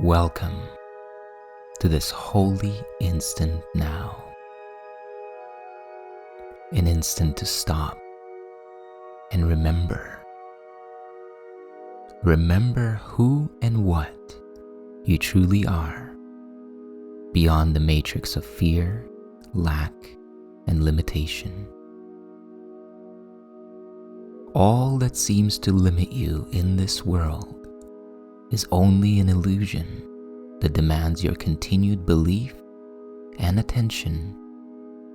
Welcome to this holy instant now. An instant to stop and remember. Remember who and what you truly are, beyond the matrix of fear, lack, and limitation. All that seems to limit you in this world is only an illusion that demands your continued belief and attention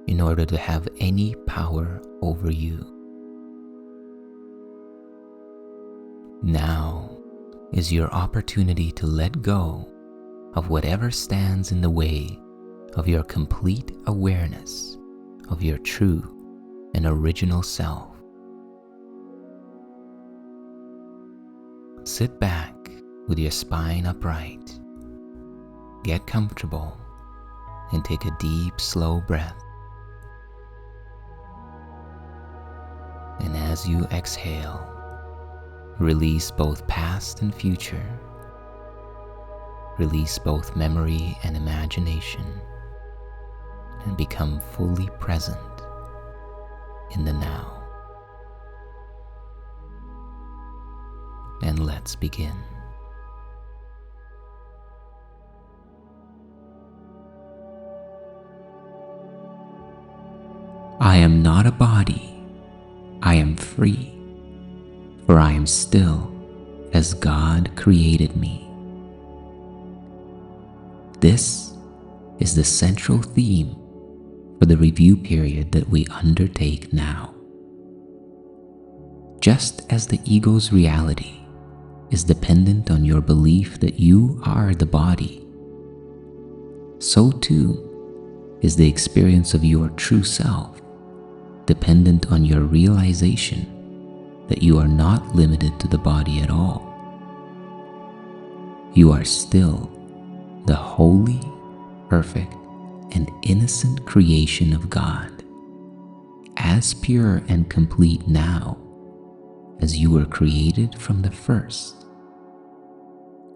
in order to have any power over you. Now is your opportunity to let go of whatever stands in the way of your complete awareness of your true and original self. Sit back with your spine upright. Get comfortable and take a deep, slow breath. And as you exhale, release both past and future. Release both memory and imagination, and become fully present in the now. And let's begin. I am not a body, I am free, for I am still as God created me. This is the central theme for the review period that we undertake now. Just as the ego's reality is dependent on your belief that you are the body, so too is the experience of your true self dependent on your realization that you are not limited to the body at all. You are still the holy, perfect, and innocent creation of God, as pure and complete now as you were created from the first.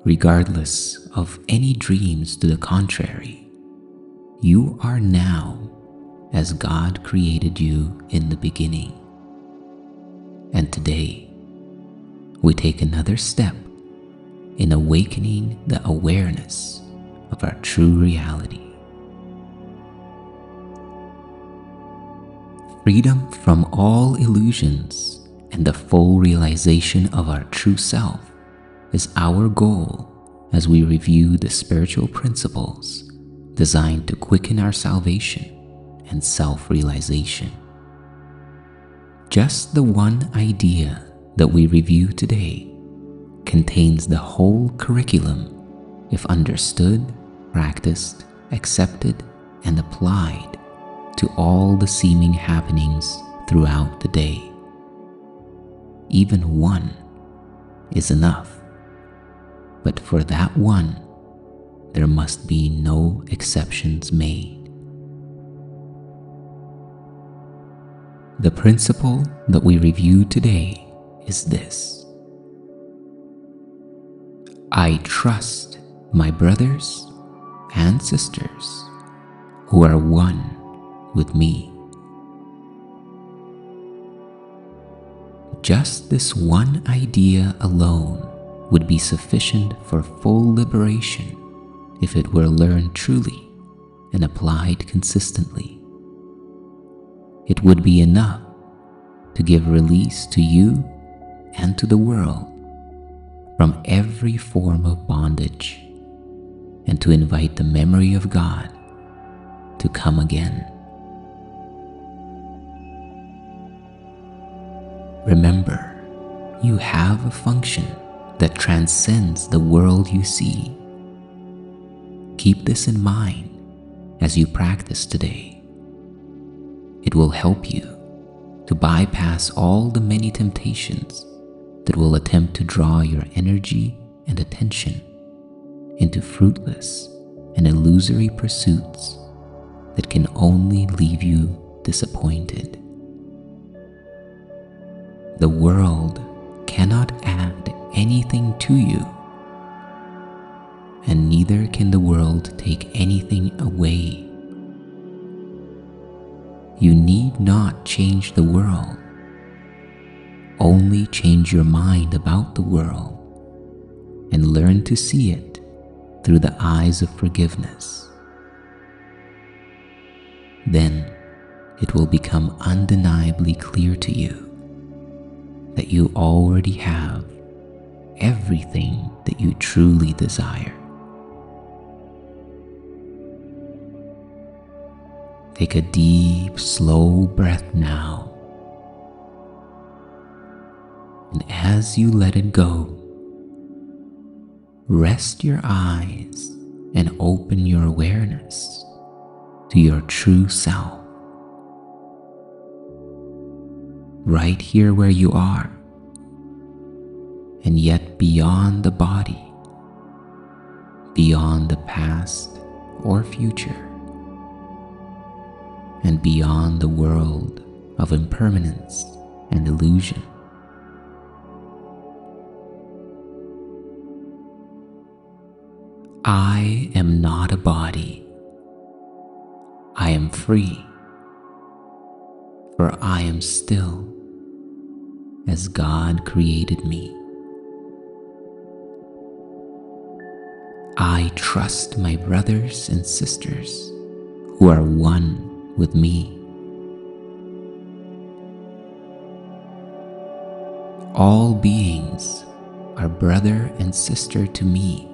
Regardless of any dreams to the contrary, you are now as God created you in the beginning. And today, we take another step in awakening the awareness of our true reality. Freedom from all illusions and the full realization of our true self is our goal as we review the spiritual principles designed to quicken our salvation and self-realization. Just the one idea that we review today contains the whole curriculum if understood, practiced, accepted, and applied to all the seeming happenings throughout the day. Even one is enough, but for that one, there must be no exceptions made. The principle that we review today is this: I trust my brothers and sisters who are one with me. Just this one idea alone would be sufficient for full liberation if it were learned truly and applied consistently. It would be enough to give release to you and to the world from every form of bondage, and to invite the memory of God to come again. Remember, you have a function that transcends the world you see. Keep this in mind as you practice today. It will help you to bypass all the many temptations that will attempt to draw your energy and attention into fruitless and illusory pursuits that can only leave you disappointed. The world cannot add anything to you, and neither can the world take anything away. You need not change the world, only change your mind about the world and learn to see it through the eyes of forgiveness. Then it will become undeniably clear to you that you already have everything that you truly desire. Take a deep, slow breath now, and as you let it go, rest your eyes and open your awareness to your true self. Right here where you are, and yet beyond the body, beyond the past or future, and beyond the world of impermanence and illusion. I am not a body. I am free, for I am still as God created me. I trust my brothers and sisters who are one with me. All beings are brother and sister to me.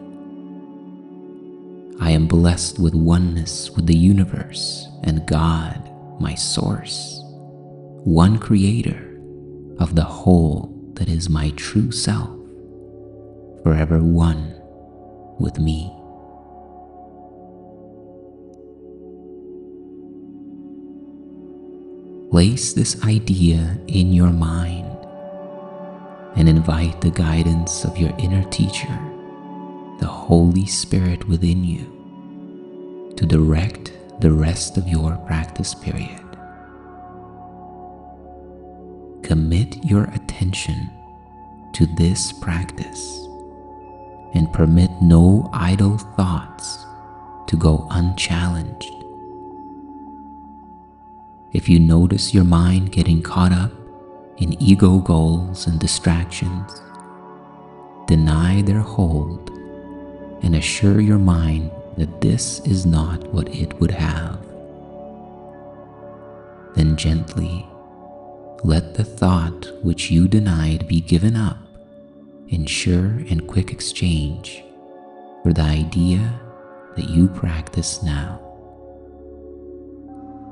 I am blessed with oneness with the universe and God, my source, one creator of the whole that is my true self, forever one with me. Place this idea in your mind and invite the guidance of your inner teacher, the Holy Spirit within you, to direct the rest of your practice period. Commit your attention to this practice and permit no idle thoughts to go unchallenged. If you notice your mind getting caught up in ego goals and distractions, deny their hold and assure your mind that this is not what it would have. Then gently let the thought which you denied be given up in sure and quick exchange for the idea that you practice now.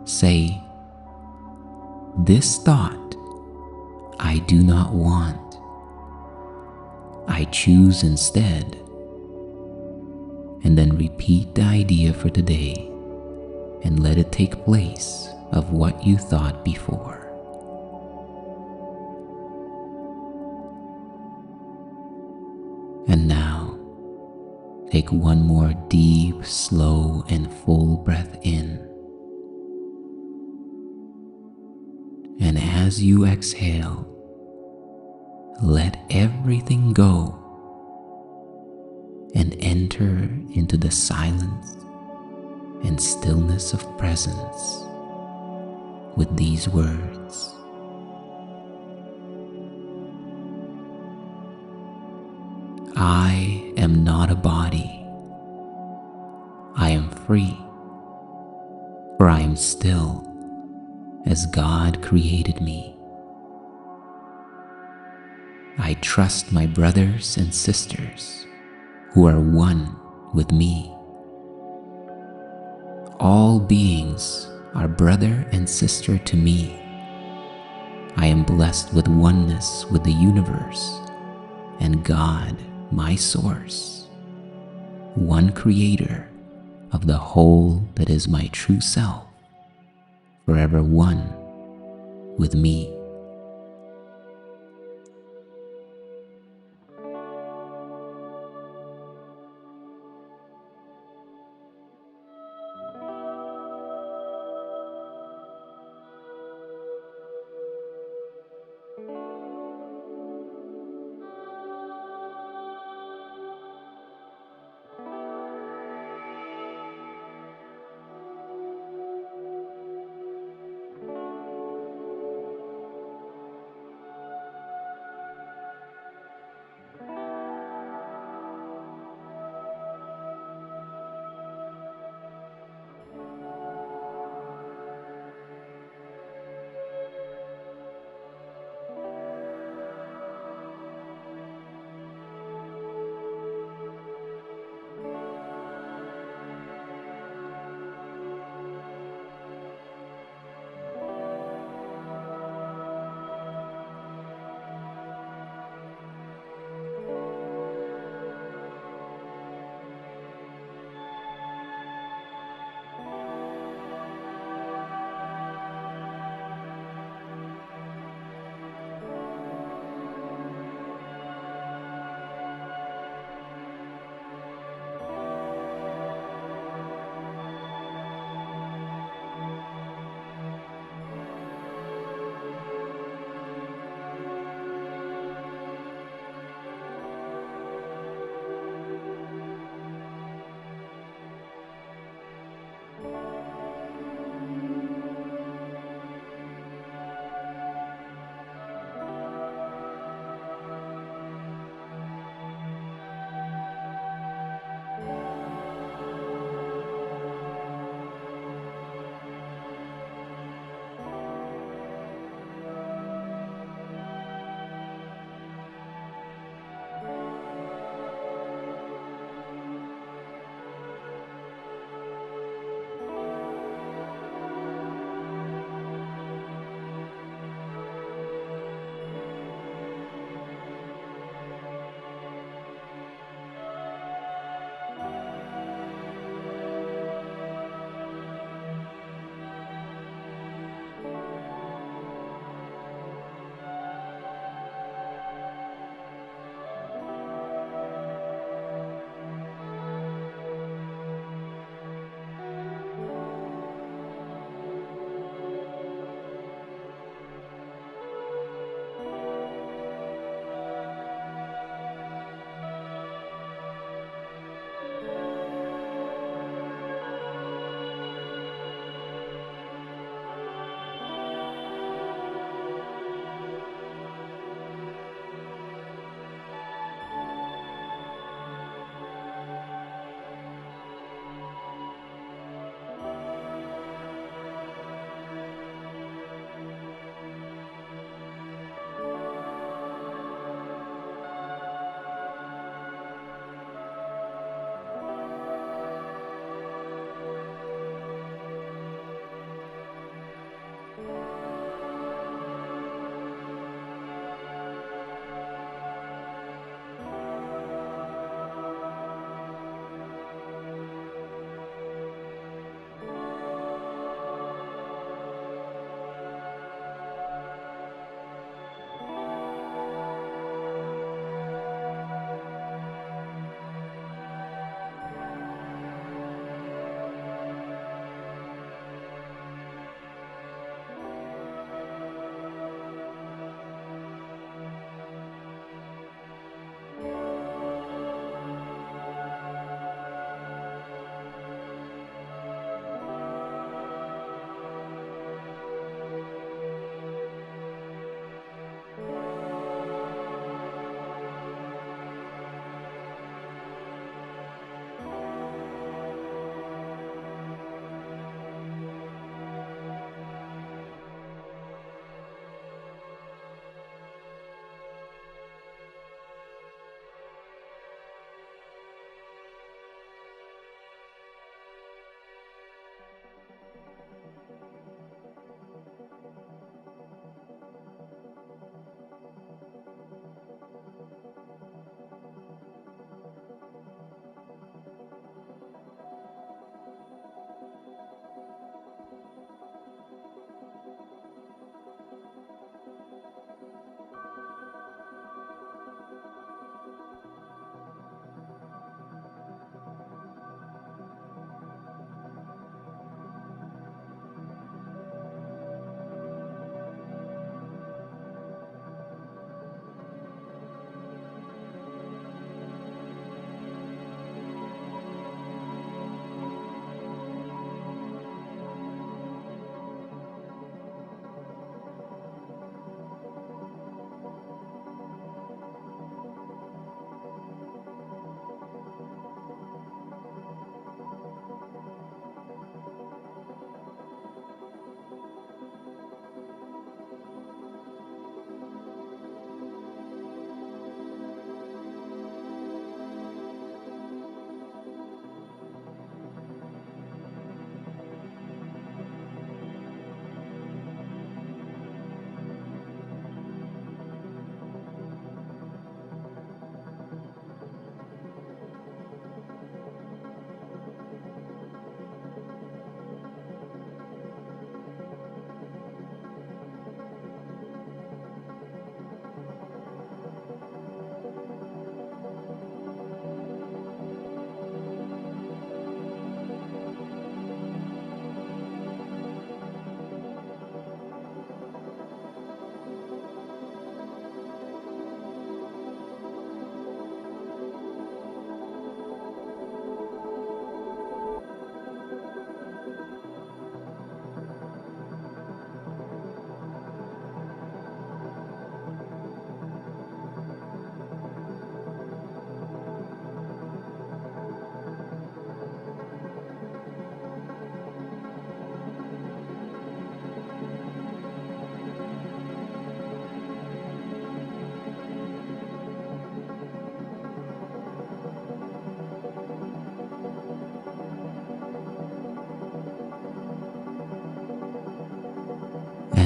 Say, "This thought I do not want. I choose instead." And then repeat the idea for today and let it take place of what you thought before. And now, take one more deep, slow, and full breath in. And as you exhale, let everything go and enter into the silence and stillness of presence with these words. I am not a body. I am free, for I am still as God created me. I trust my brothers and sisters who are one with me. All beings are brother and sister to me. I am blessed with oneness with the universe and God, my source, one creator of the whole that is my true self, forever one with me.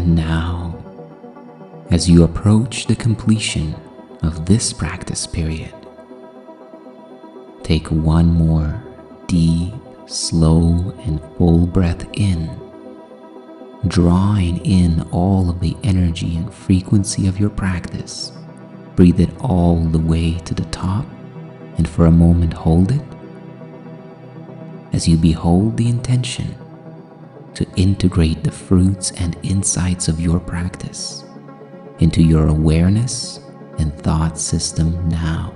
And now, as you approach the completion of this practice period, take one more deep, slow, and full breath in, drawing in all of the energy and frequency of your practice. Breathe it all the way to the top, and for a moment hold it as you behold the intention to integrate the fruits and insights of your practice into your awareness and thought system now.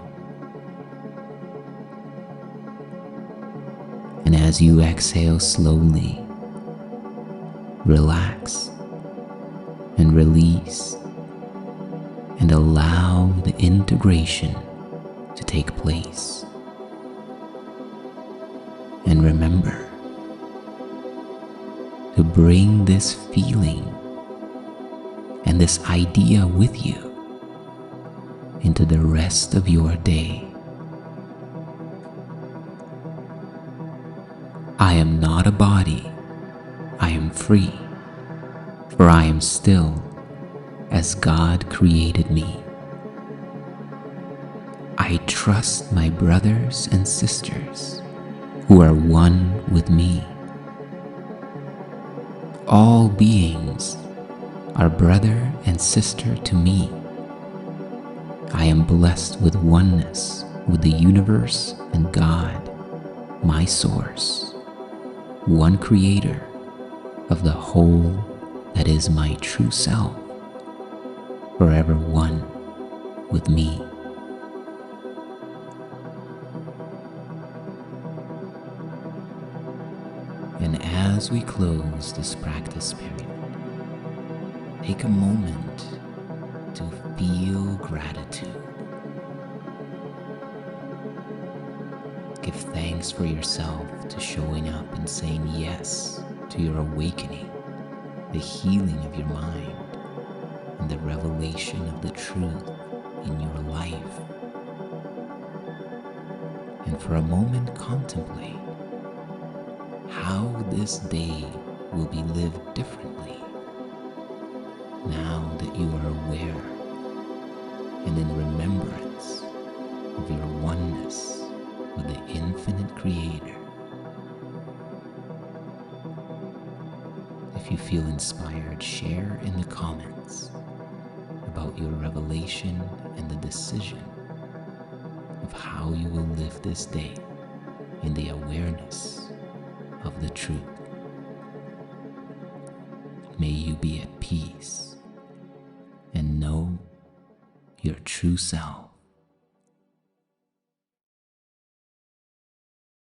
And as you exhale slowly, relax and release and allow the integration to take place. And remember to bring this feeling and this idea with you into the rest of your day. I am not a body, I am free, for I am still as God created me. I trust my brothers and sisters who are one with me. All beings are brother and sister to me. I am blessed with oneness with the universe and God, my source, one creator of the whole that is my true self, forever one with me. And as we close this practice period, take a moment to feel gratitude. Give thanks for yourself to showing up and saying yes to your awakening, the healing of your mind, and the revelation of the truth in your life. And for a moment, contemplate how this day will be lived differently now that you are aware and in remembrance of your oneness with the infinite Creator. If you feel inspired, share in the comments about your revelation and the decision of how you will live this day in the awareness of the truth. May you be at peace and know your true self.